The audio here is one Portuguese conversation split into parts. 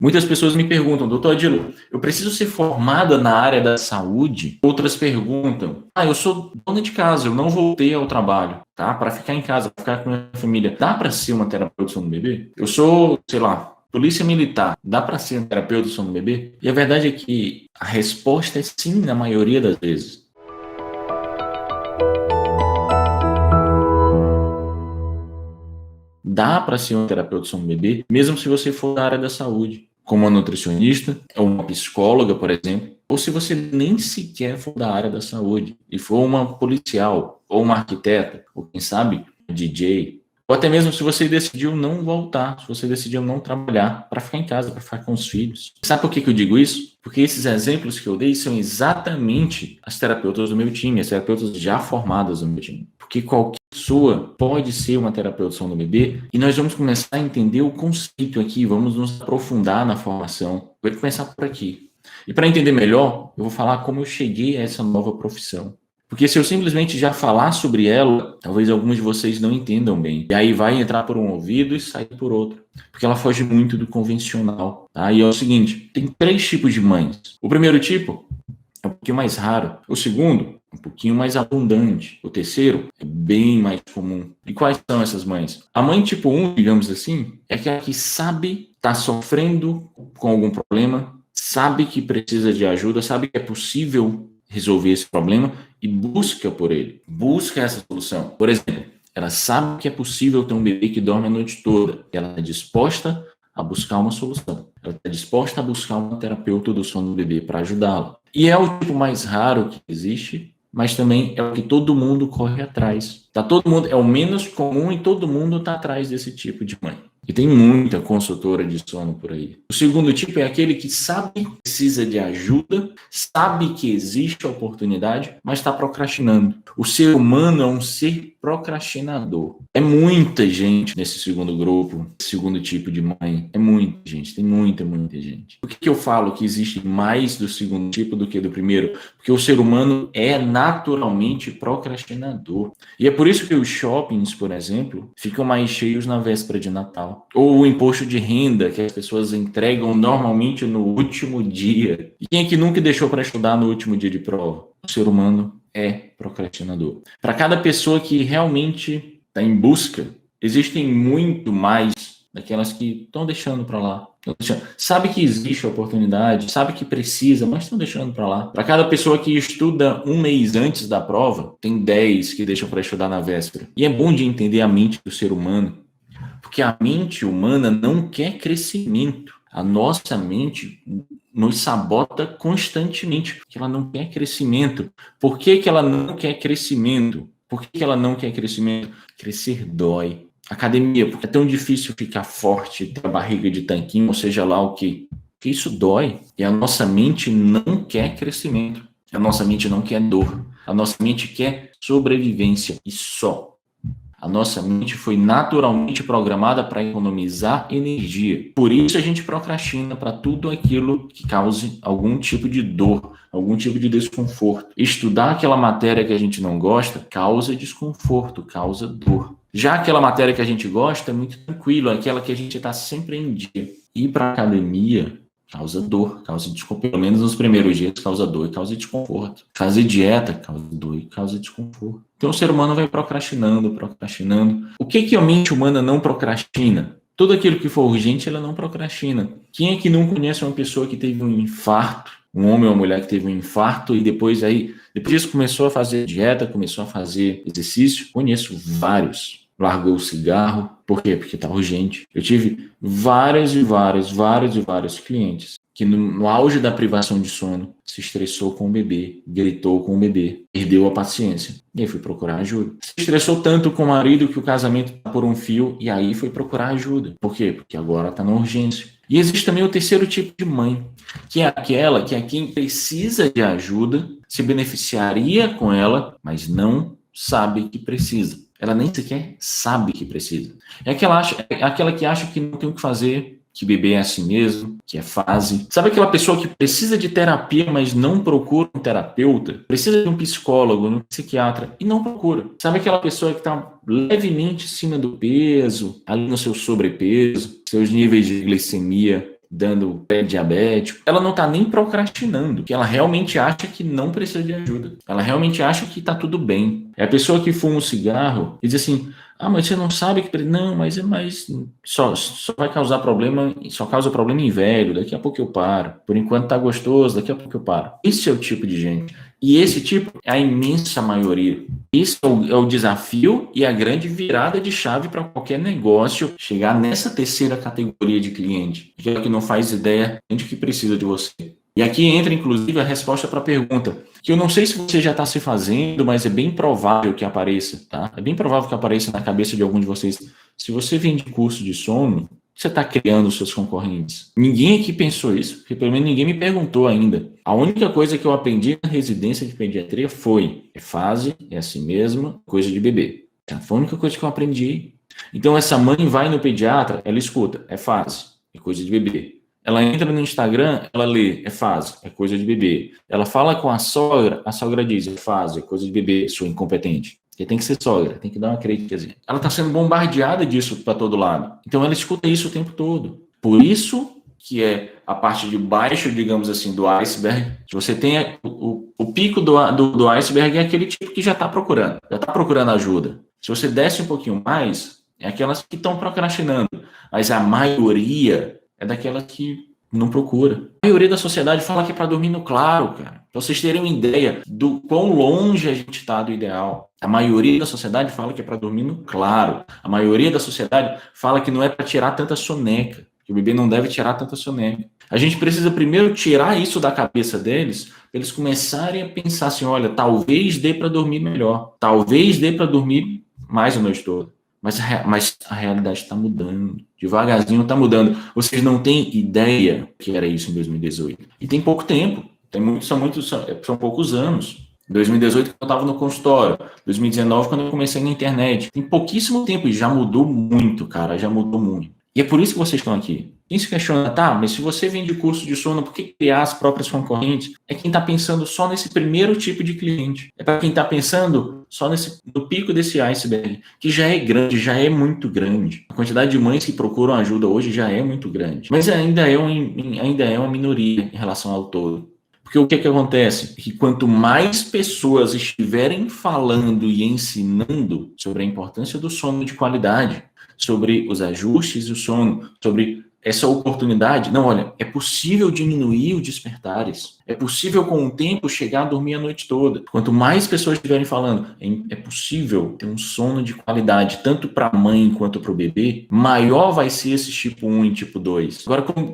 Muitas pessoas me perguntam, doutor Adilo, eu preciso ser formada na área da saúde? Outras perguntam, eu sou dona de casa, eu não voltei ao trabalho, tá? Para ficar em casa, para ficar com a minha família. Dá para ser uma terapeuta do sono do bebê? Eu sou, sei lá, polícia militar. Dá para ser um terapeuta do sono do bebê? E a verdade é que a resposta é sim, na maioria das vezes. Dá para ser um terapeuta do sono do bebê, mesmo se você for da área da saúde, como uma nutricionista, ou uma psicóloga, por exemplo, ou se você nem sequer for da área da saúde e for uma policial, ou uma arquiteta, ou quem sabe, um DJ, ou até mesmo se você decidiu não voltar, se você decidiu não trabalhar, para ficar em casa, para ficar com os filhos. Sabe por que eu digo isso? Porque esses exemplos que eu dei são exatamente as terapeutas do meu time, as terapeutas já formadas do meu time. Porque qualquer pessoa pode ser uma terapeuta do sono do bebê e nós vamos começar a entender o conceito aqui, vamos nos aprofundar na formação. Vou começar por aqui. E para entender melhor, eu vou falar como eu cheguei a essa nova profissão. Porque se eu simplesmente já falar sobre ela, talvez alguns de vocês não entendam bem. E aí vai entrar por um ouvido e sair por outro. Porque ela foge muito do convencional. Tá? E é o seguinte, tem 3 tipos de mães. O primeiro tipo é um pouquinho mais raro. O segundo, um pouquinho mais abundante. O terceiro é bem mais comum. E quais são essas mães? A mãe tipo 1, digamos assim, é aquela que sabe estar sofrendo com algum problema, sabe que precisa de ajuda, sabe que é possível resolver esse problema e busca por ele, busca essa solução. Por exemplo, ela sabe que é possível ter um bebê que dorme a noite toda, ela é disposta a buscar uma solução, ela está disposta a buscar um terapeuta do sono do bebê para ajudá-la. E é o tipo mais raro que existe, mas também é o que todo mundo corre atrás. Tá todo mundo, é o menos comum e todo mundo está atrás desse tipo de mãe. E tem muita consultora de sono por aí. O segundo tipo é aquele que sabe que precisa de ajuda, sabe que existe a oportunidade, mas está procrastinando. O ser humano é um ser procrastinador. É muita gente nesse segundo grupo, segundo tipo de mãe. É muita gente, tem muita gente. Por que eu falo que existe mais do segundo tipo do que do primeiro? Porque o ser humano é naturalmente procrastinador. E é por isso que os shoppings, por exemplo, ficam mais cheios na véspera de Natal. Ou o imposto de renda que as pessoas entregam normalmente no último dia. E quem é que nunca deixou para estudar no último dia de prova? O ser humano é procrastinador. Para cada pessoa que realmente está em busca, existem muito mais daquelas que estão deixando para lá. Sabe que existe a oportunidade, sabe que precisa, mas estão deixando para lá. Para cada pessoa que estuda um mês antes da prova, tem 10 que deixam para estudar na véspera. E é bom de entender a mente do ser humano, porque a mente humana não quer crescimento. A nossa mente nos sabota constantemente, porque ela não quer crescimento. Por que ela não quer crescimento? Por que ela não quer crescimento? Crescer dói. Academia, porque é tão difícil ficar forte, ter a barriga de tanquinho, ou seja lá o que. Porque isso dói. E a nossa mente não quer crescimento. A nossa mente não quer dor. A nossa mente quer sobrevivência e só. A nossa mente foi naturalmente programada para economizar energia. Por isso a gente procrastina para tudo aquilo que cause algum tipo de dor, algum tipo de desconforto. Estudar aquela matéria que a gente não gosta causa desconforto, causa dor. Já aquela matéria que a gente gosta é muito tranquilo, é aquela que a gente está sempre em dia. Ir para a academia causa dor, causa desconforto. Pelo menos nos primeiros dias causa dor e causa desconforto. Fazer dieta causa dor e causa desconforto. Então o ser humano vai procrastinando. O que a mente humana não procrastina? Tudo aquilo que for urgente, ela não procrastina. Quem é que não conhece uma pessoa que teve um infarto? Um homem ou uma mulher que teve um infarto e depois disso começou a fazer dieta, começou a fazer exercício? Conheço vários. Largou o cigarro. Por quê? Porque está urgente. Eu tive vários clientes que no auge da privação de sono se estressou com o bebê, gritou com o bebê, perdeu a paciência. E aí foi procurar ajuda. Se estressou tanto com o marido que o casamento está por um fio e aí foi procurar ajuda. Por quê? Porque agora está na urgência. E existe também o terceiro tipo de mãe, que é aquela que é quem precisa de ajuda, se beneficiaria com ela, mas não sabe que precisa. Ela nem sequer sabe que precisa. É aquela que acha que não tem o que fazer, que bebê é assim mesmo, que é fase. Sabe aquela pessoa que precisa de terapia, mas não procura um terapeuta? Precisa de um psicólogo, um psiquiatra, e não procura. Sabe aquela pessoa que está levemente acima do peso, ali no seu sobrepeso, seus níveis de glicemia dando pé diabético, ela não está nem procrastinando, porque ela realmente acha que não precisa de ajuda. Ela realmente acha que está tudo bem. É a pessoa que fuma um cigarro e diz assim, mas você não sabe que... Não, mas só vai causar problema, só causa problema em velho, daqui a pouco eu paro. Por enquanto tá gostoso, daqui a pouco eu paro. Esse é o tipo de gente. E esse tipo é a imensa maioria. Esse é o desafio e a grande virada de chave para qualquer negócio chegar nessa terceira categoria de cliente, aquele que não faz ideia de que precisa de você. E aqui entra, inclusive, a resposta para a pergunta, que eu não sei se você já está se fazendo, mas é bem provável que apareça, tá? É bem provável que apareça na cabeça de algum de vocês. Se você vende curso de sono, você está criando os seus concorrentes. Ninguém aqui pensou isso, porque pelo menos ninguém me perguntou ainda. A única coisa que eu aprendi na residência de pediatria foi, é fase, é assim mesmo, coisa de bebê. Foi a única coisa que eu aprendi. Então essa mãe vai no pediatra, ela escuta, é fase, é coisa de bebê. Ela entra no Instagram, ela lê, é fase, é coisa de bebê. Ela fala com a sogra diz, é fase, é coisa de bebê, sou incompetente. Porque tem que ser sogra, tem que dar uma críticazinha. Ela está sendo bombardeada disso para todo lado. Então ela escuta isso o tempo todo. Por isso que é a parte de baixo, digamos assim, do iceberg. Se você tem o pico do iceberg é aquele tipo que já está procurando ajuda. Se você desce um pouquinho mais, é aquelas que estão procrastinando. Mas a maioria é daquela que não procura. A maioria da sociedade fala que é para dormir no claro, cara. Pra vocês terem uma ideia do quão longe a gente está do ideal. A maioria da sociedade fala que é para dormir no claro. A maioria da sociedade fala que não é para tirar tanta soneca, que o bebê não deve tirar tanta soneca. A gente precisa primeiro tirar isso da cabeça deles, para eles começarem a pensar assim, olha, talvez dê para dormir melhor. Talvez dê para dormir mais a noite toda. Mas a realidade está mudando. Devagarzinho está mudando. Vocês não têm ideia que era isso em 2018. E tem pouco tempo. São poucos anos. 2018, quando eu estava no consultório. 2019, quando eu comecei na internet. Tem pouquíssimo tempo e já mudou muito, cara. Já mudou muito. E é por isso que vocês estão aqui. Quem se questiona, tá, mas se você vende curso de sono, por que criar as próprias concorrentes? É quem está pensando só nesse primeiro tipo de cliente. É para quem está pensando só no pico desse iceberg, que já é grande, já é muito grande. A quantidade de mães que procuram ajuda hoje já é muito grande. Mas ainda é uma minoria em relação ao todo. Porque o que acontece? É que quanto mais pessoas estiverem falando e ensinando sobre a importância do sono de qualidade, sobre os ajustes do sono, sobre essa oportunidade, não, olha, é possível diminuir os despertares, é possível com o tempo chegar a dormir a noite toda. Quanto mais pessoas estiverem falando, é possível ter um sono de qualidade, tanto para a mãe quanto para o bebê, maior vai ser esse tipo 1 e tipo 2.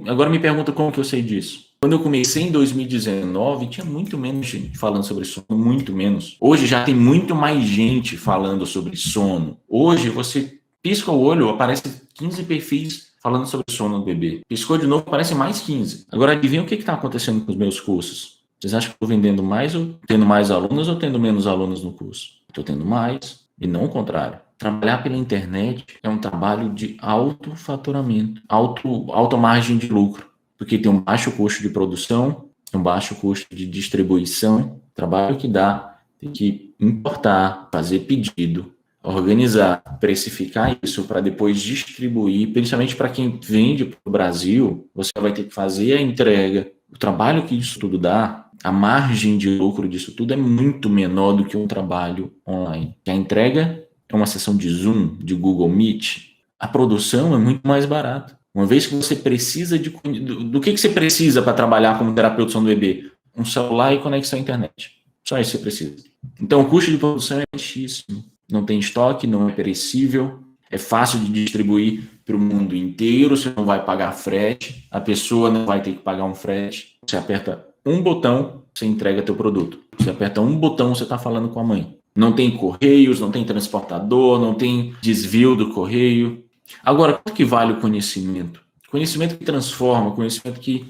Agora me pergunta como que eu sei disso. Quando eu comecei em 2019, tinha muito menos gente falando sobre sono, muito menos. Hoje já tem muito mais gente falando sobre sono. Hoje você pisca o olho, aparece 15 perfis falando sobre sono do bebê. Piscou de novo, aparece mais 15. Agora, adivinha o que está acontecendo com os meus cursos? Vocês acham que eu estou vendendo mais ou tendo mais alunos ou tendo menos alunos no curso? Estou tendo mais e não o contrário. Trabalhar pela internet é um trabalho de alto faturamento, alta margem de lucro, porque tem um baixo custo de produção, um baixo custo de distribuição, trabalho que dá, tem que importar, fazer pedido, organizar, precificar isso para depois distribuir, principalmente para quem vende para o Brasil, você vai ter que fazer a entrega. O trabalho que isso tudo dá, a margem de lucro disso tudo é muito menor do que um trabalho online. A entrega é uma sessão de Zoom, de Google Meet, a produção é muito mais barata. Uma vez que você precisa do que você precisa para trabalhar como terapeuta do sono do bebê? Um celular e conexão à internet. Só isso você precisa. Então o custo de produção é baixíssimo. Não tem estoque, não é perecível, é fácil de distribuir para o mundo inteiro, você não vai pagar frete, a pessoa não vai ter que pagar um frete. Você aperta um botão, você entrega teu produto. Você aperta um botão, você está falando com a mãe. Não tem correios, não tem transportador, não tem desvio do correio. Agora, quanto que vale o conhecimento? Conhecimento que transforma, conhecimento que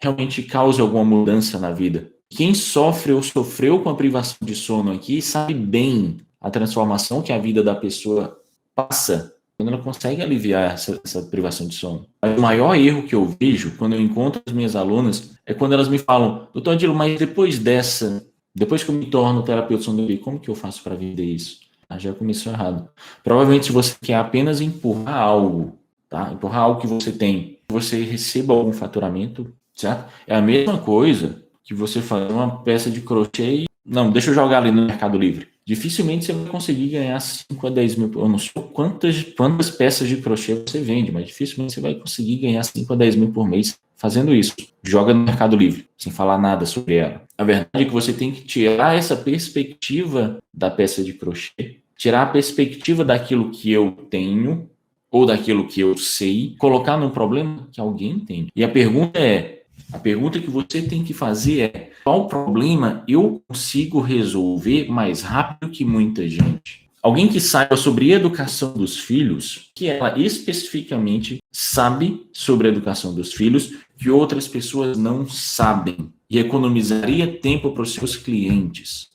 realmente cause alguma mudança na vida. Quem sofre ou sofreu com a privação de sono aqui sabe bem a transformação que a vida da pessoa passa quando ela consegue aliviar essa privação de sono. Mas o maior erro que eu vejo quando eu encontro as minhas alunas é quando elas me falam, doutor Adilo, mas depois que eu me torno terapeuta do sono do bebê, como que eu faço para vender isso? Já começou errado. Provavelmente se você quer apenas empurrar algo, tá? Empurrar algo que você tem você receba algum faturamento, certo? É a mesma coisa que você fazer uma peça de crochê e, não, deixa eu jogar ali no Mercado Livre. Dificilmente você vai conseguir ganhar 5 a 10 mil. Eu não sei quantas peças de crochê você vende, mas dificilmente você vai conseguir ganhar 5 a 10 mil por mês fazendo isso. Joga no Mercado Livre, sem falar nada sobre ela. A verdade é que você tem que tirar essa perspectiva da peça de crochê, tirar a perspectiva daquilo que eu tenho ou daquilo que eu sei, colocar num problema que alguém tem. E a pergunta que você tem que fazer é: qual problema eu consigo resolver mais rápido que muita gente? Alguém que saiba sobre educação dos filhos, que ela especificamente sabe sobre a educação dos filhos, que outras pessoas não sabem, e economizaria tempo para os seus clientes.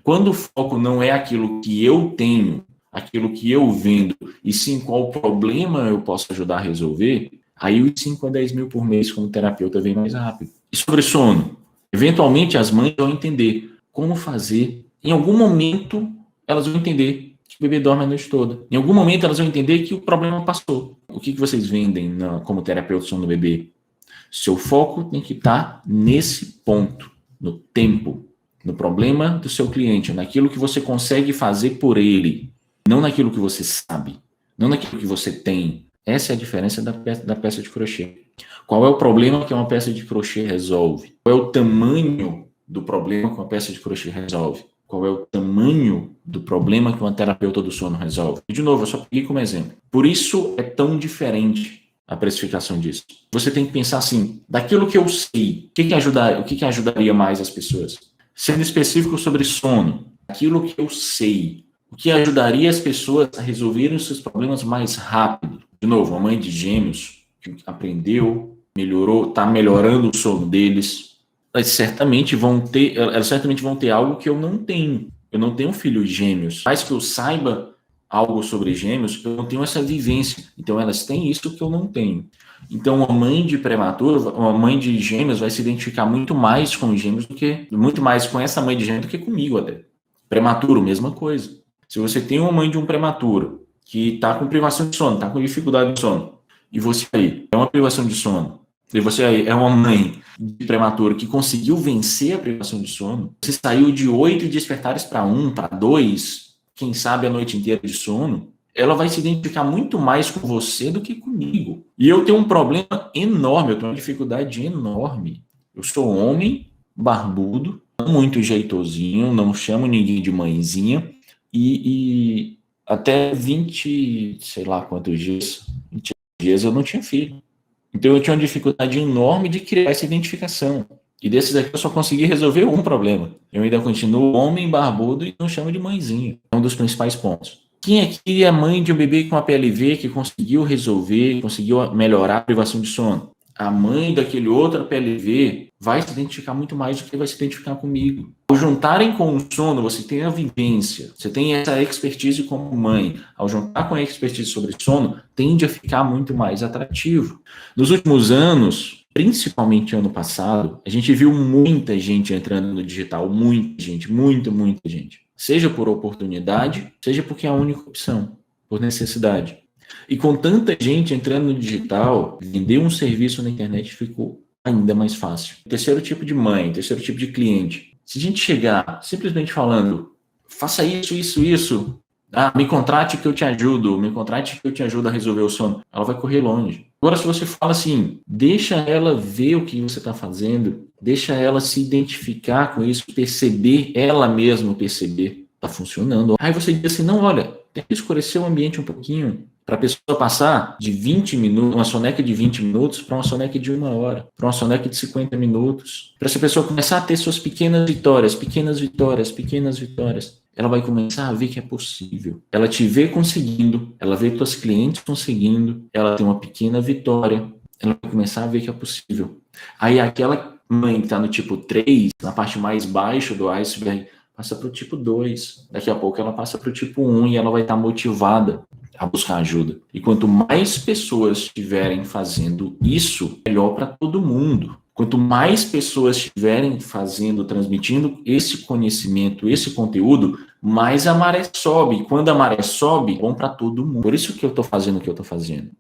Quando o foco não é aquilo que eu tenho, aquilo que eu vendo, e sim qual problema eu posso ajudar a resolver, aí os 5 a 10 mil por mês como terapeuta vem mais rápido. E sobre sono? Eventualmente as mães vão entender como fazer. Em algum momento elas vão entender que o bebê dorme a noite toda. Em algum momento elas vão entender que o problema passou. O que vocês vendem como terapeuta do sono do bebê? Seu foco tem que estar nesse ponto, no tempo, no problema do seu cliente, naquilo que você consegue fazer por ele, não naquilo que você sabe, não naquilo que você tem. Essa é a diferença da peça de crochê. Qual é o problema que uma peça de crochê resolve? Qual é o tamanho do problema que uma peça de crochê resolve? Qual é o tamanho do problema que uma terapeuta do sono resolve? E, de novo, eu só peguei como exemplo. Por isso é tão diferente a precificação disso. Você tem que pensar assim, daquilo que eu sei, o que ajudaria mais as pessoas? Sendo específico sobre sono, aquilo que eu sei, o que ajudaria as pessoas a resolverem os seus problemas mais rápido. De novo, a mãe de gêmeos que aprendeu, melhorou, está melhorando o sono deles, elas certamente vão ter algo que eu não tenho. Eu não tenho filhos gêmeos. Mais que eu saiba algo sobre gêmeos, eu não tenho essa vivência. Então, elas têm isso que eu não tenho. Então, uma mãe de prematuro, uma mãe de gêmeos vai se identificar muito mais com gêmeos muito mais com essa mãe de gêmeos do que comigo até. Prematuro, mesma coisa. Se você tem uma mãe de um prematuro que está com privação de sono, está com dificuldade de sono, e você aí é uma privação de sono, e você aí é uma mãe de prematuro que conseguiu vencer a privação de sono, você saiu de 8 despertares para 1, para 2, quem sabe a noite inteira de sono, ela vai se identificar muito mais com você do que comigo. E eu tenho um problema enorme, eu tenho uma dificuldade enorme. Eu sou homem, barbudo, não muito jeitosinho, não chamo ninguém de mãezinha, e até 20, sei lá quantos dias, 20 dias eu não tinha filho. Então eu tinha uma dificuldade enorme de criar essa identificação. E desses aqui eu só consegui resolver um problema. Eu ainda continuo homem, barbudo e não chamo de mãezinha. É um dos principais pontos. Quem aqui é mãe de um bebê com APLV que conseguiu resolver, conseguiu melhorar a privação de sono? A mãe daquele outro APLV vai se identificar muito mais do que vai se identificar comigo. Ao juntarem com o sono, você tem a vivência, você tem essa expertise como mãe. Ao juntar com a expertise sobre sono, tende a ficar muito mais atrativo. Nos últimos anos, principalmente ano passado, a gente viu muita gente entrando no digital, muita gente, muita gente. Seja por oportunidade, seja porque é a única opção, por necessidade. E com tanta gente entrando no digital, vender um serviço na internet ficou ainda mais fácil. Terceiro tipo de mãe, terceiro tipo de cliente. Se a gente chegar simplesmente falando, faça isso, me contrate que eu te ajudo, me contrate que eu te ajudo a resolver o sono, ela vai correr longe. Agora, se você fala assim, deixa ela ver o que você está fazendo, deixa ela se identificar com isso, perceber, ela mesma perceber, está funcionando. Aí você diz assim, não, olha, tem que escurecer o ambiente um pouquinho, para a pessoa passar de 20 minutos, uma soneca de 20 minutos, para uma soneca de 1 hora, para uma soneca de 50 minutos, para essa pessoa começar a ter suas pequenas vitórias, ela vai começar a ver que é possível. Ela te vê conseguindo, ela vê seus clientes conseguindo, ela tem uma pequena vitória, ela vai começar a ver que é possível. Aí aquela mãe que está no tipo 3, na parte mais baixa do iceberg, passa para o tipo 2. Daqui a pouco ela passa para o tipo 1 e ela vai estar motivada a buscar ajuda. E quanto mais pessoas estiverem fazendo isso, melhor para todo mundo. Quanto mais pessoas estiverem fazendo, transmitindo esse conhecimento, esse conteúdo, mais a maré sobe. E quando a maré sobe, é bom para todo mundo. Por isso que eu estou fazendo o que eu estou fazendo.